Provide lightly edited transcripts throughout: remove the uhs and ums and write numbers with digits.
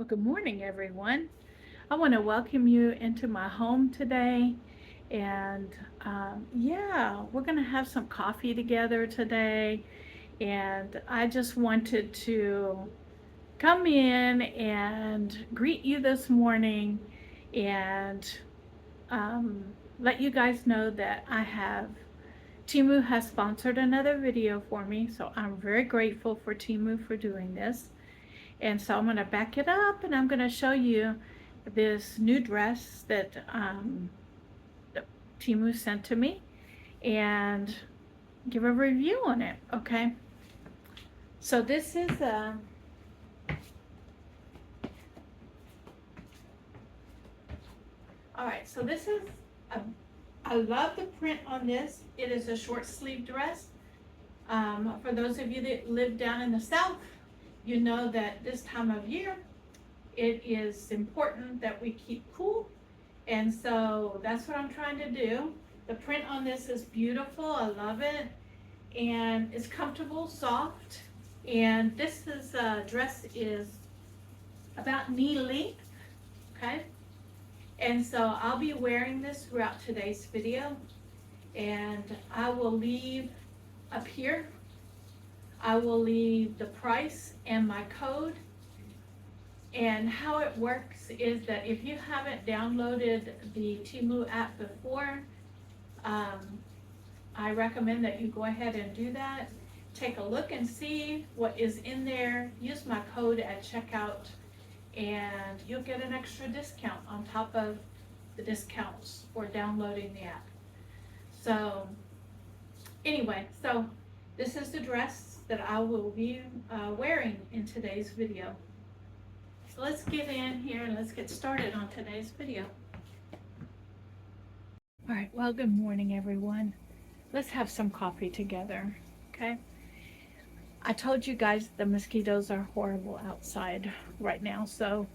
Well, good morning, everyone. I want to welcome you into my home today. And yeah, we're going to have some coffee together today. And I just wanted to come in and greet you this morning and um, let you guys know that Temu has sponsored another video for me. So I'm very grateful for Temu for doing this. And so I'm going to back it up and I'm going to show you this new dress that Temu sent to me and give a review on it, okay? So this is all right, so this is a, I love the print on this. It is a short sleeve dress. For those of you that live down in the South, you know that this time of year, it is important that we keep cool. And so that's what I'm trying to do. The print on this is beautiful. I love it. And it's comfortable, soft. And this dress is about knee length, okay? And so I'll be wearing this throughout today's video. And I will leave up here, I will leave the price and my code. And how it works is that if you haven't downloaded the Temu app before, I recommend that you go ahead and do that. Take a look and see what is in there. Use my code at checkout and you'll get an extra discount on top of the discounts for downloading the app. So anyway, so this is the dress that I will be wearing in today's video. So let's get in here and let's get started on today's video. All right, well, good morning, everyone. Let's have some coffee together, okay? I told you guys the mosquitoes are horrible outside right now, so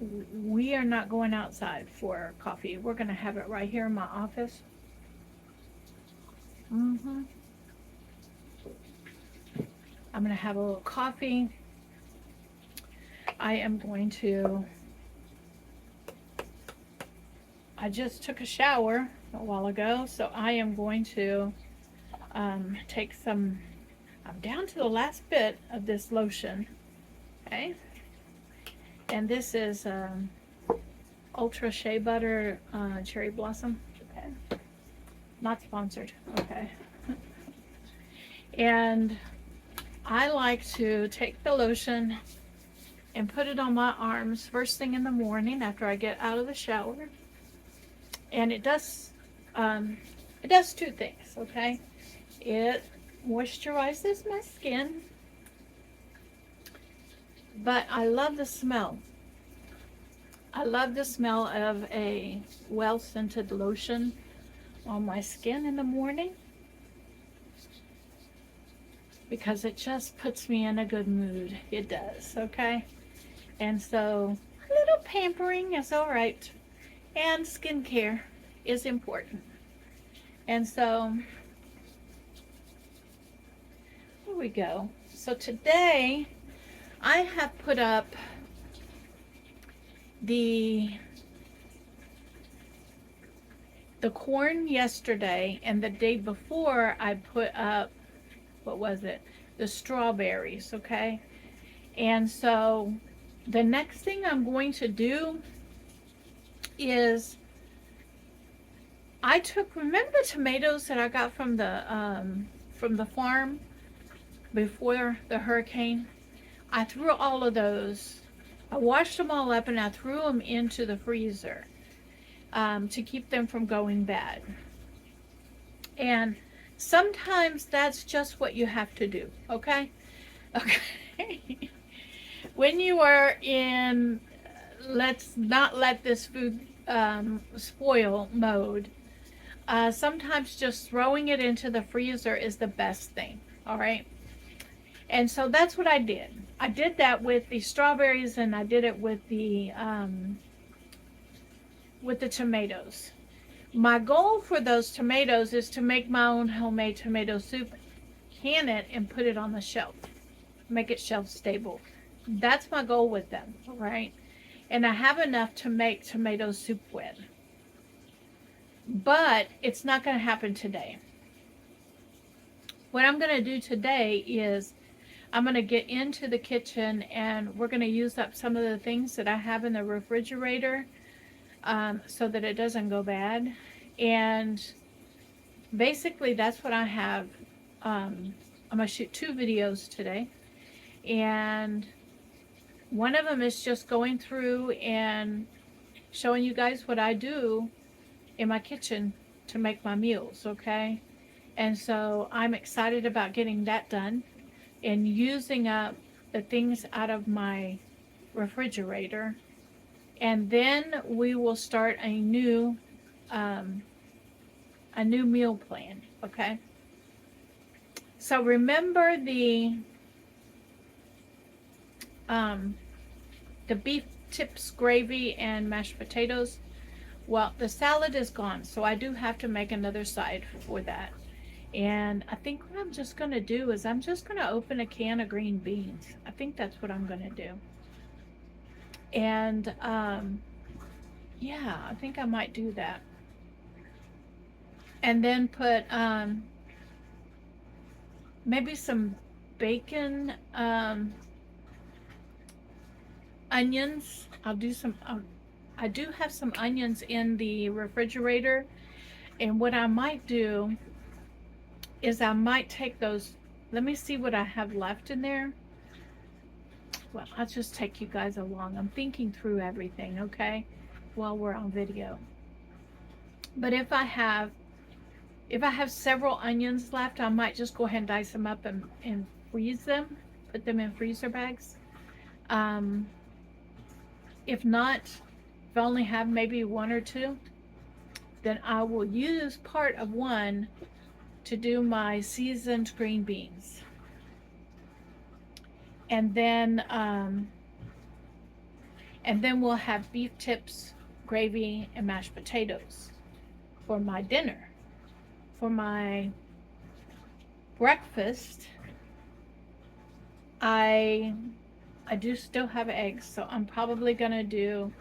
we are not going outside for coffee. We're gonna have it right here in my office. I'm gonna have a little coffee. I just took a shower a while ago, so I am going to take some, I'm down to the last bit of this lotion, okay? And this is Ultra Shea Butter Cherry Blossom, okay? Not sponsored, okay? And I like to take the lotion and put it on my arms first thing in the morning after I get out of the shower. And it does two things, okay? It moisturizes my skin, but I love the smell. I love the smell of a well-scented lotion on my skin in the morning because it just puts me in a good mood. It does, okay? And so a little pampering is all right, and skincare is important. And so here we go. So today I have put up the corn yesterday, and the day before I put up, what was it? The strawberries, okay? And so the next thing I'm going to do is remember the tomatoes that I got from the farm before the hurricane? I threw all of those. I washed them all up and I threw them into the freezer to keep them from going bad. And sometimes that's just what you have to do, okay? Okay. When you are in, let's not let this food spoil mode, sometimes just throwing it into the freezer is the best thing, all right? And so that's what I did. I did that with the strawberries and I did it with the tomatoes. My goal for those tomatoes is to make my own homemade tomato soup, can it, and put it on the shelf. Make it shelf stable. That's my goal with them, all right? And I have enough to make tomato soup with. But it's not going to happen today. What I'm going to do today is I'm going to get into the kitchen and we're going to use up some of the things that I have in the refrigerator so that it doesn't go bad. And basically that's what I have. I'm going to shoot 2 videos today. And one of them is just going through and showing you guys what I do in my kitchen to make my meals, okay? And so I'm excited about getting that done and using up the things out of my refrigerator. And then we will start a new meal plan, okay? So remember the beef tips gravy and mashed potatoes. Well, the salad is gone, so I do have to make another side for that. And I think what I'm just going to do is I'm just going to open a can of green beans. I think that's what I'm going to do. And yeah, I think I might do that. And then put maybe some bacon, onions. I'll do some, I do have some onions in the refrigerator. And what I might do is I might take those, let me see what I have left in there. Well, I'll just take you guys along. I'm thinking through everything, okay, while we're on video. But if I have several onions left, I might just go ahead and dice them up and freeze them, put them in freezer bags. If not, if I only have maybe 1 or 2, then I will use part of one to do my seasoned green beans. And then we'll have beef tips, gravy, and mashed potatoes for my dinner. For my breakfast, I do still have eggs, so I'm probably gonna do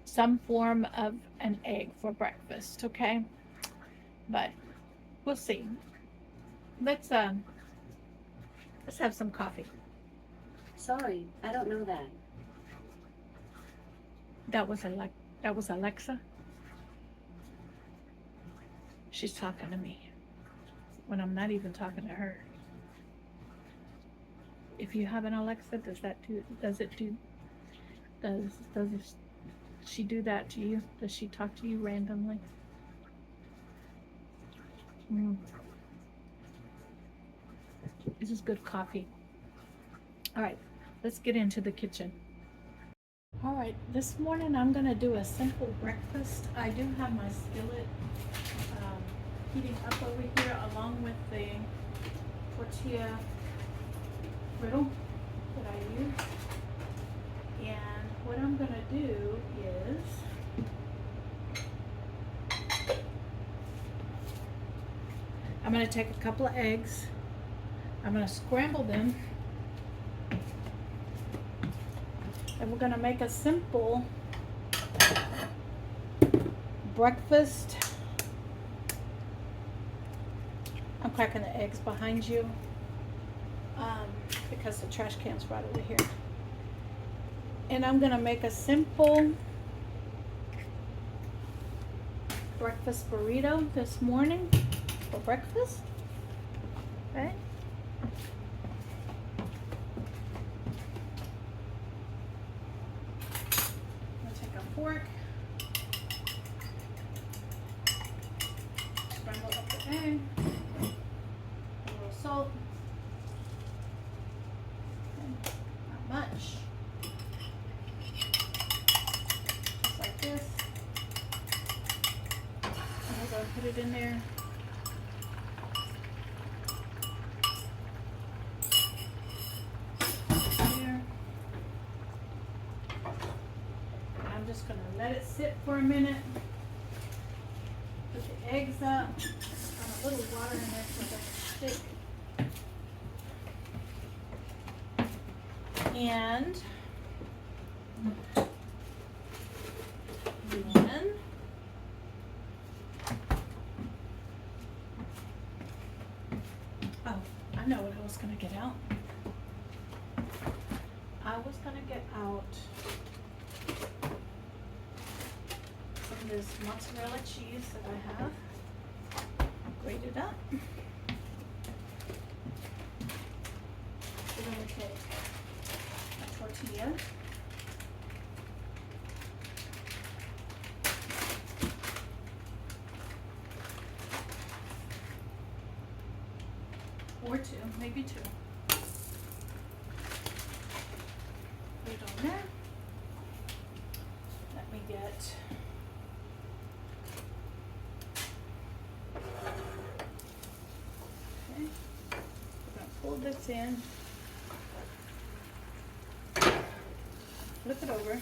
some form of an egg for breakfast, okay? But we'll see. Let's have some coffee. Sorry, I don't know that. That was Alexa. She's talking to me when I'm not even talking to her. If you have an Alexa, does she do that to you? Does she talk to you randomly? This is good coffee. All right, let's get into the kitchen. All right, this morning I'm gonna do a simple breakfast. I do have my skillet heating up over here along with the tortilla griddle that I use. And what I'm gonna do is I'm gonna take a couple of eggs. I'm gonna scramble them. And we're gonna make a simple breakfast. I'm cracking the eggs behind you because the trash can's right over here. And I'm gonna make a simple breakfast burrito this morning for breakfast. Okay. Fork, scramble up the egg, a little salt, not much, just like this, and we're going to put it in there. Just gonna let it sit for a minute. Put the eggs up. A little water in there so it doesn't stick. And was gonna get out. I was gonna get out some of this mozzarella cheese that I have grated up. We're gonna take a tortilla. Or two, maybe two. Put it on there. Let me get okay. We're gonna pull this in. Flip it over.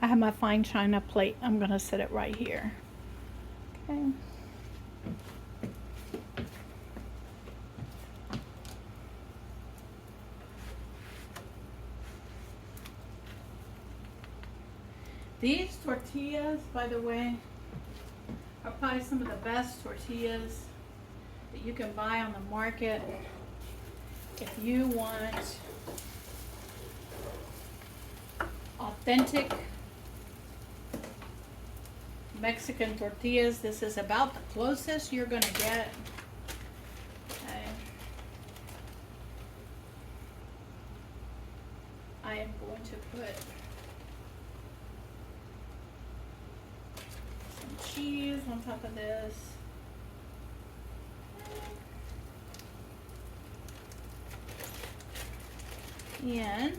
I have my fine china plate. I'm gonna set it right here. Okay. These tortillas, by the way, are probably some of the best tortillas that you can buy on the market. If you want authentic Mexican tortillas, this is about the closest you're gonna get. Okay. I am going to put some cheese on top of this. And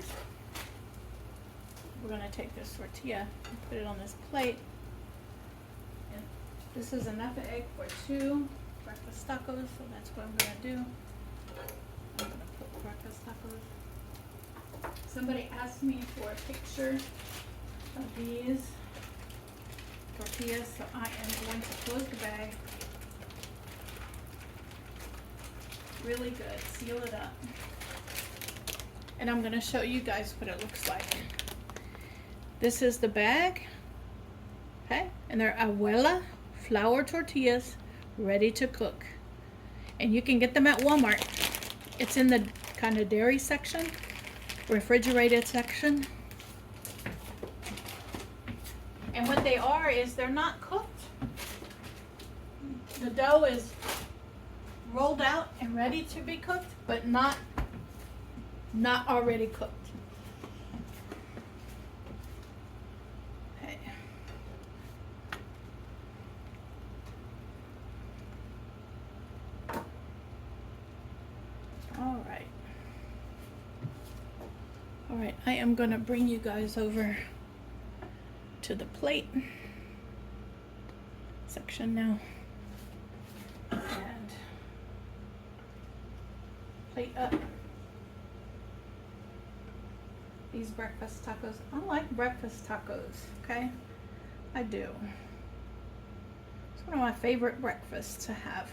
we're gonna take this tortilla and put it on this plate. This is enough egg for 2 breakfast tacos, so that's what I'm gonna do. I'm gonna put breakfast tacos. Somebody asked me for a picture of these tortillas, so I am going to close the bag. Really good, seal it up. And I'm gonna show you guys what it looks like. This is the bag, okay? And they're Abuela flour tortillas, ready to cook. And you can get them at Walmart. It's in the kind of dairy section, refrigerated section. And what they are is they're not cooked. The dough is rolled out and ready to be cooked, but not already cooked. All right, I am gonna bring you guys over to the plate section now. And plate up these breakfast tacos. I like breakfast tacos, okay? I do. It's one of my favorite breakfasts to have.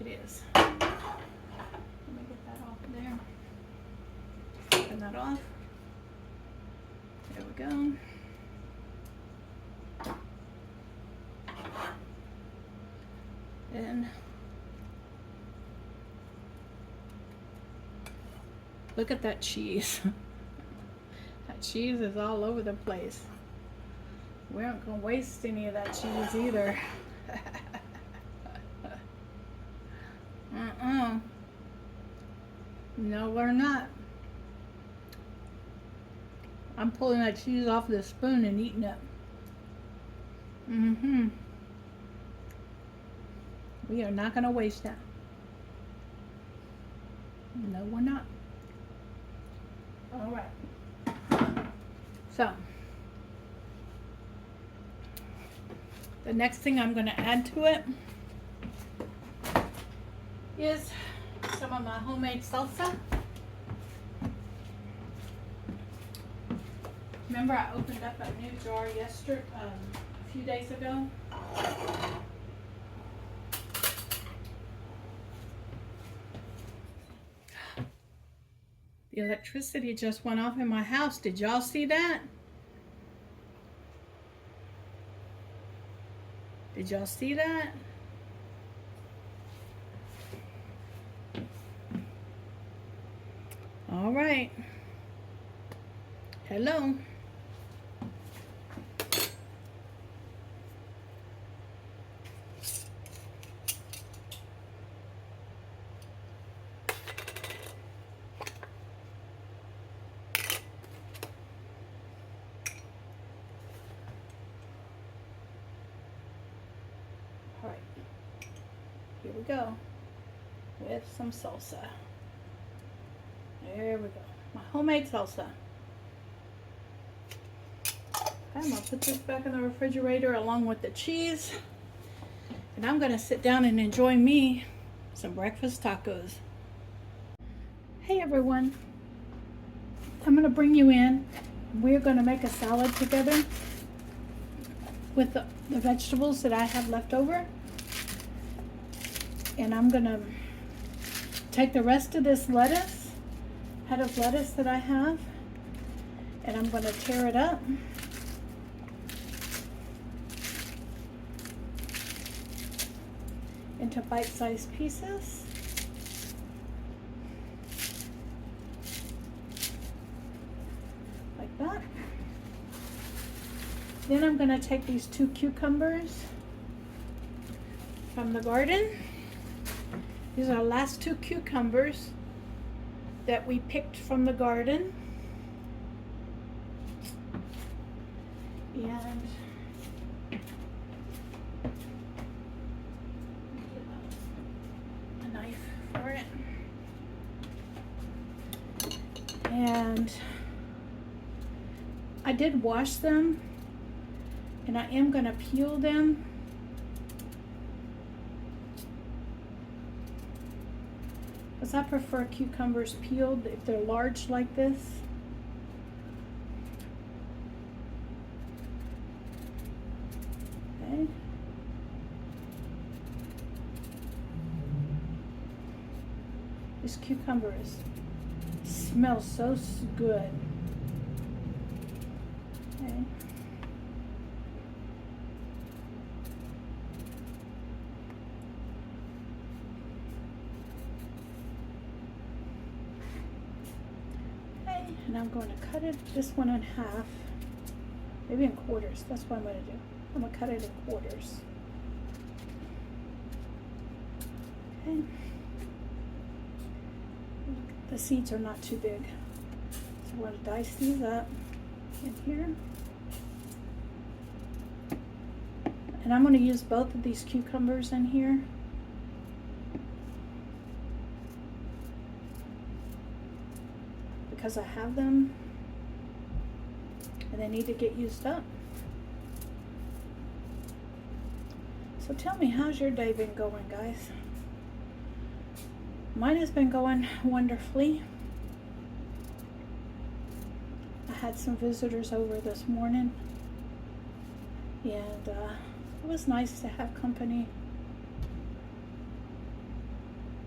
It is. Let me get that off there. Turn that off. There we go. And look at that cheese. That cheese is all over the place. We aren't gonna waste any of that cheese either. No, we're not. I'm pulling that cheese off the spoon and eating it. We are not gonna waste that. No, we're not. All right. So, The next thing I'm going to add to it is some of my homemade salsa. Remember I opened up a new jar a few days ago? The electricity just went off in my house. Did y'all see that? Did y'all see that? All right. Hello. All right. Here we go with some salsa. There we go. My homemade salsa. I'm gonna put this back in the refrigerator along with the cheese. And I'm gonna sit down and enjoy me some breakfast tacos. Hey everyone. I'm gonna bring you in. We're gonna make a salad together with the vegetables that I have left over. And I'm gonna take the rest of this head of lettuce that I have, and I'm gonna tear it up. Into bite-sized pieces. Like that. Then I'm gonna take these 2 cucumbers from the garden. These are the last 2 cucumbers that we picked from the garden. And a knife for it. And I did wash them, and I am gonna peel them. Because I prefer cucumbers peeled if they're large like this. Okay. This cucumbers smells so good. Okay. And I'm going to cut this one in half, maybe in quarters. That's what I'm going to do. I'm going to cut it in quarters. Okay. The seeds are not too big. So I'm going to dice these up in here. And I'm going to use both of these cucumbers in here. Because I have them and they need to get used up. So tell me, how's your day been going, guys? Mine has been going wonderfully. I had some visitors over this morning, and it was nice to have company.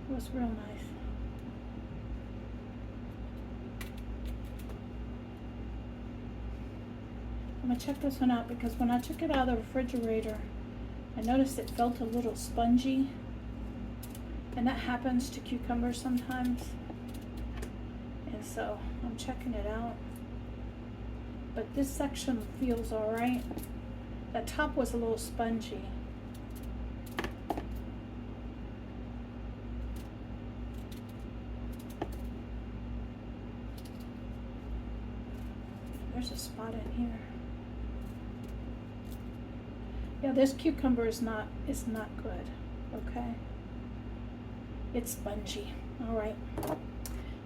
It was real nice. I'm gonna check this one out because when I took it out of the refrigerator, I noticed it felt a little spongy, and that happens to cucumbers sometimes. And so I'm checking it out. But this section feels all right. The top was a little spongy. There's a spot in here. Yeah, this cucumber is not good, okay? It's spongy. All right.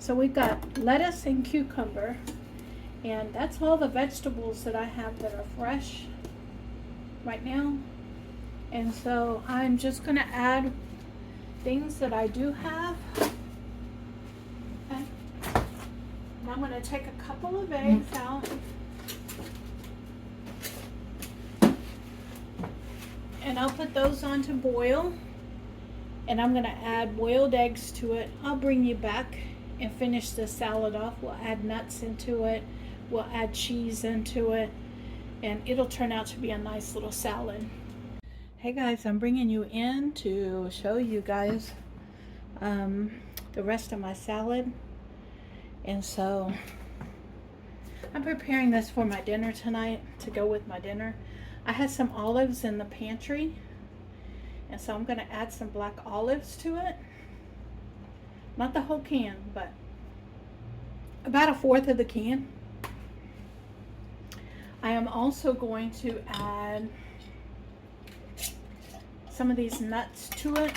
So we've got lettuce and cucumber, and that's all the vegetables that I have that are fresh right now. And so I'm just gonna add things that I do have. Okay. And I'm gonna take a couple of eggs out. And I'll put those on to boil. And I'm gonna add boiled eggs to it. I'll bring you back and finish the salad off. We'll add nuts into it. We'll add cheese into it. And it'll turn out to be a nice little salad. Hey guys, I'm bringing you in to show you guys the rest of my salad. And so I'm preparing this for my dinner tonight, to go with my dinner. I had some olives in the pantry, and so I'm going to add some black olives to it. Not the whole can, but about a fourth of the can. I am also going to add some of these nuts to it.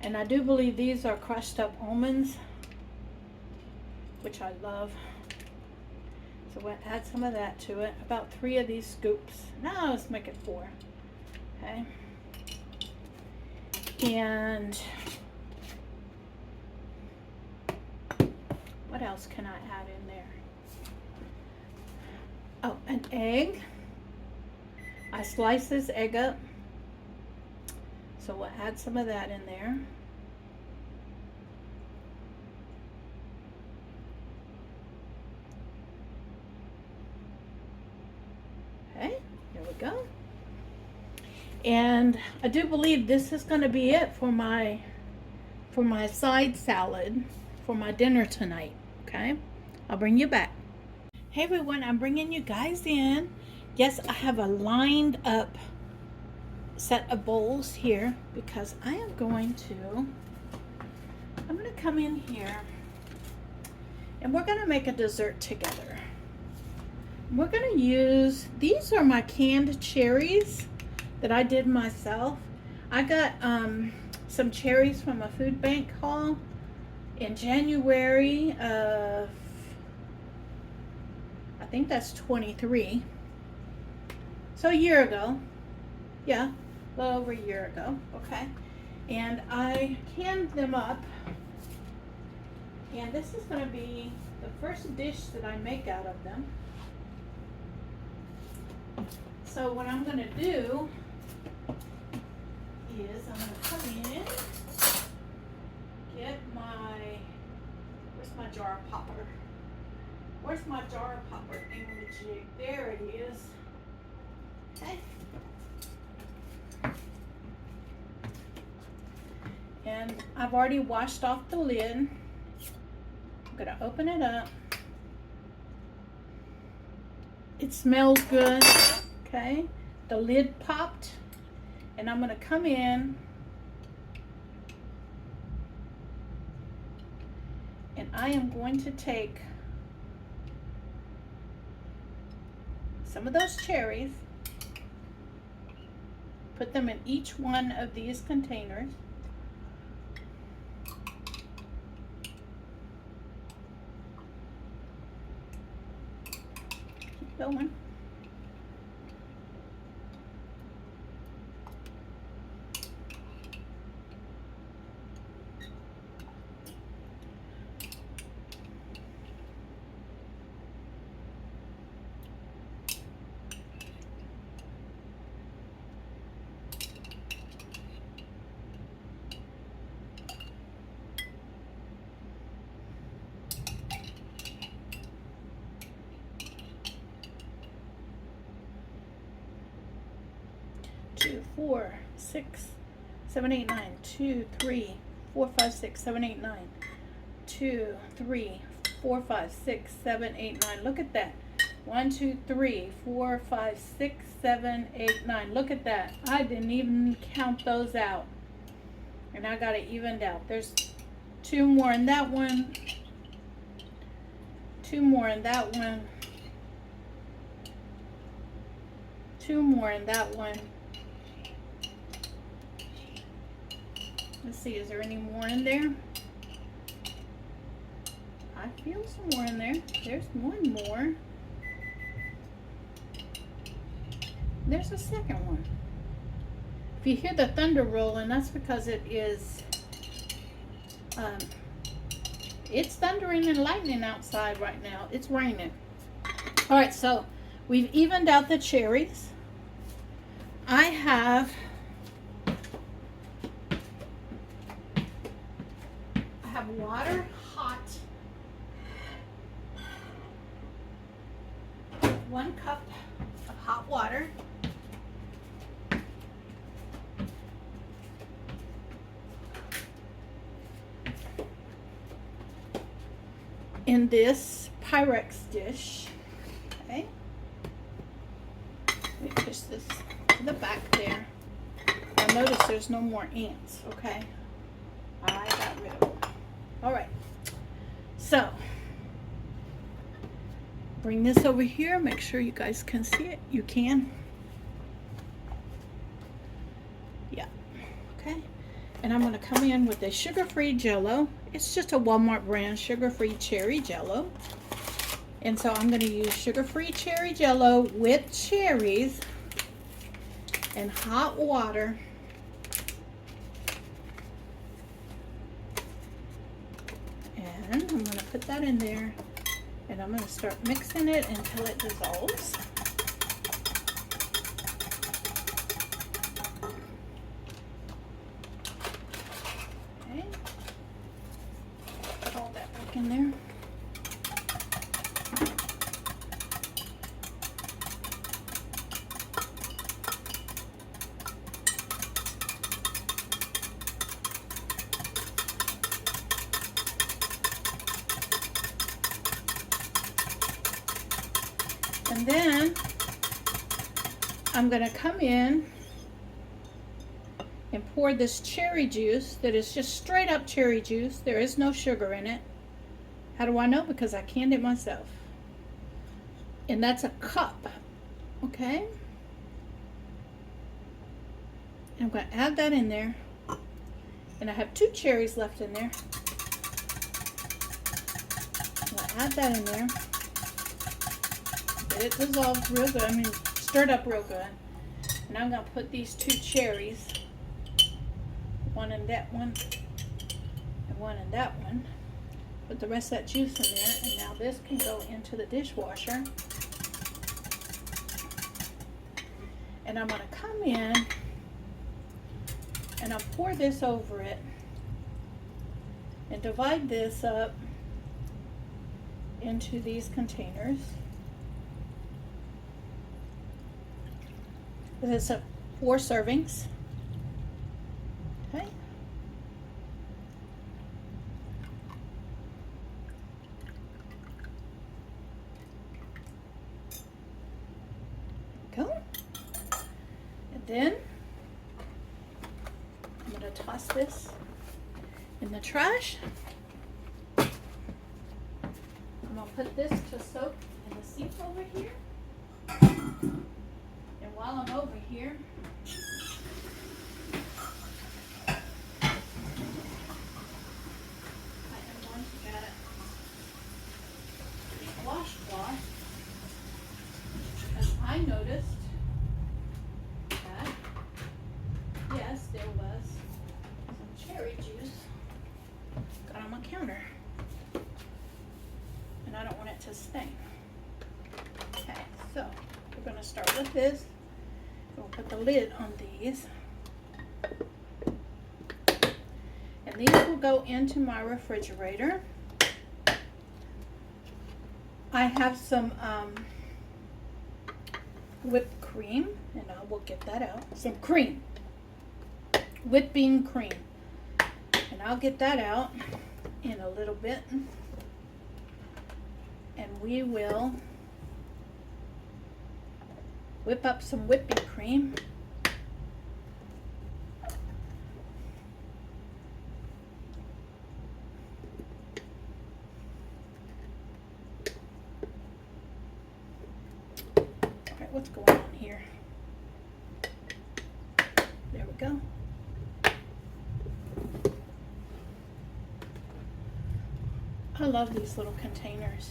And I do believe these are crushed up almonds, which I love. So we'll add some of that to it. About 3 of these scoops. Now let's make it 4. Okay. And what else can I add in there? Oh, an egg. I slice this egg up. So we'll add some of that in there. Okay, here we go. And I do believe this is going to be it for my side salad for my dinner tonight. Okay, I'll bring you back. Hey everyone, I'm bringing you guys in. Yes, I have a lined up set of bowls here because I'm going to come in here and we're going to make a dessert together. We're going to use, these are my canned cherries that I did myself. I got some cherries from a food bank haul in January of, I think that's 23. So a year ago. Yeah, a little over a year ago. Okay. And I canned them up. And this is going to be the first dish that I make out of them. So what I'm going to do is I'm going to come in, get my, where's my jar popper? Where's my jar popper thingamajig? There it is. Okay. And I've already washed off the lid. I'm going to open it up. It smells good. Okay. The lid popped. And I'm going to come in and I am going to take some of those cherries, put them in each one of these containers. Keep going. Two, 4, 6, 7, 8, 9. 2, 3, 4, 5, 6, 7, 8, 9. 2, 3, 4, 5, 6, 7, 8, 9. Look at that. 1, 2, 3, 4, 5, 6, 7, 8, 9. Look at that. I didn't even count those out. And I got it evened out. There's 2 more in that one. 2 more in that one. 2 more in that one. Let's see, is there any more in there? I feel some more in there. There's one more. There's a second one. If you hear the thunder rolling, that's because it is, it's thundering and lightning outside right now. It's raining. All right, so we've evened out the cherries. I have water hot. 1 cup of hot water. In this Pyrex dish. Okay. Let me push this to the back there. Now notice there's no more ants, okay? I got rid of them. All right. So, bring this over here. Make sure you guys can see it. You can. Yeah. Okay. And I'm going to come in with a sugar-free Jello. It's just a Walmart brand sugar-free cherry Jello. And so I'm going to use sugar-free cherry Jello with cherries and hot water. And I'm going to put that in there. And I'm going to start mixing it until it dissolves. Okay. Put all that back in there. And then I'm going to come in and pour this cherry juice that is just straight up cherry juice. There is no sugar in it. How do I know? Because I canned it myself. And that's a cup. Okay? And I'm going to add that in there. And I have 2 cherries left in there. I'm going to add that in there. Get it dissolved real good. I mean, stirred up real good. And I'm going to put these 2 cherries, one in that one and one in that one. Put the rest of that juice in there, and now this can go into the dishwasher. And I'm going to come in and I'll pour this over it and divide this up into these containers. This is 4 servings. Okay. Go. And then I'm going to toss this in the trash. I'm going to put this to soak in the sink over here. And while I'm over here, I am going to get a washcloth, because I noticed that, yes, there was some cherry juice got on my counter, and I don't want it to stain. Okay, so we're going to start with this. We'll put the lid on these. And these will go into my refrigerator. I have some whipped cream, and I will get that out. Some cream. Whipping cream. And I'll get that out in a little bit. And we will whip up some whipping cream. Alright, what's going on here? There we go. I love these little containers.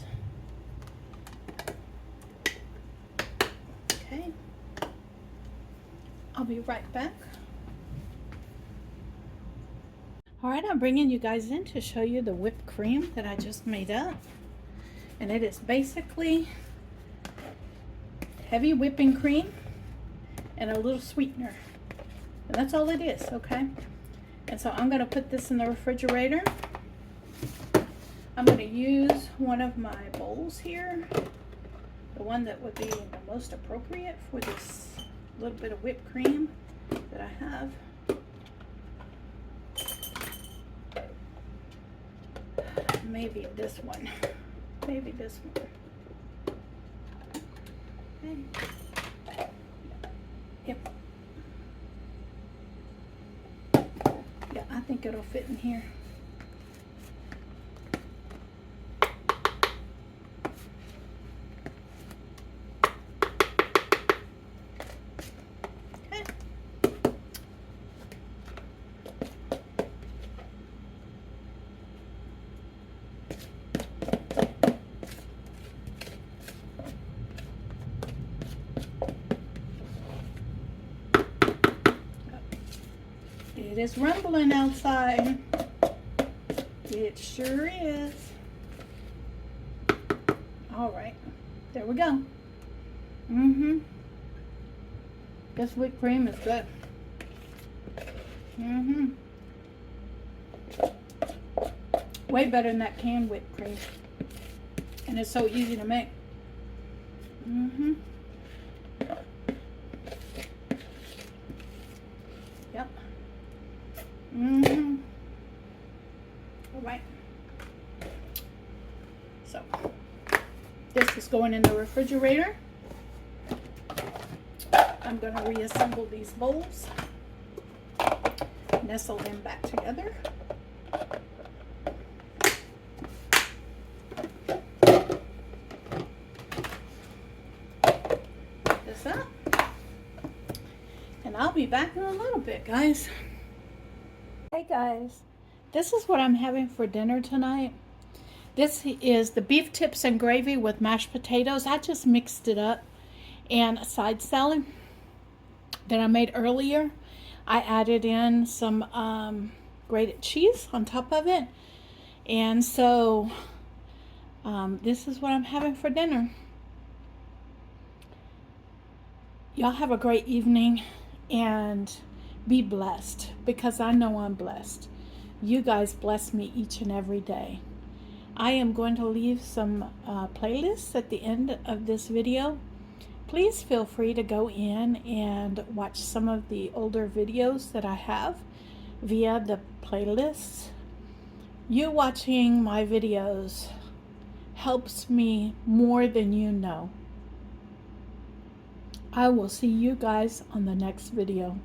Okay. I'll be right back. All right, I'm bringing you guys in to show you the whipped cream that I just made up. And it is basically heavy whipping cream and a little sweetener. And that's all it is, okay? And so I'm gonna put this in the refrigerator. I'm gonna use one of my bowls here, the one that would be the most appropriate for this little bit of whipped cream that I have. Maybe this one. Maybe this one. Okay. Yep. Yeah, I think it'll fit in here. Okay. It is rumbling outside. It sure is. All right, there we go. This whipped cream is good. Way better than that canned whipped cream. And it's so easy to make. Yep. All right. So this is going in the refrigerator. I'm going to reassemble these bowls, nestle them back together. Put this up. And I'll be back in a little bit, guys. Hey guys, this is what I'm having for dinner tonight. This is the beef tips and gravy with mashed potatoes. I just mixed it up, and a side salad that I made earlier. I added in some grated cheese on top of it, and so this is what I'm having for dinner. Y'all have a great evening and be blessed, because I know I'm blessed. You guys bless me each and every day. I am going to leave some playlists at the end of this video. Please feel free to go in and watch some of the older videos that I have via the playlists. You watching my videos helps me more than you know. I will see you guys on the next video.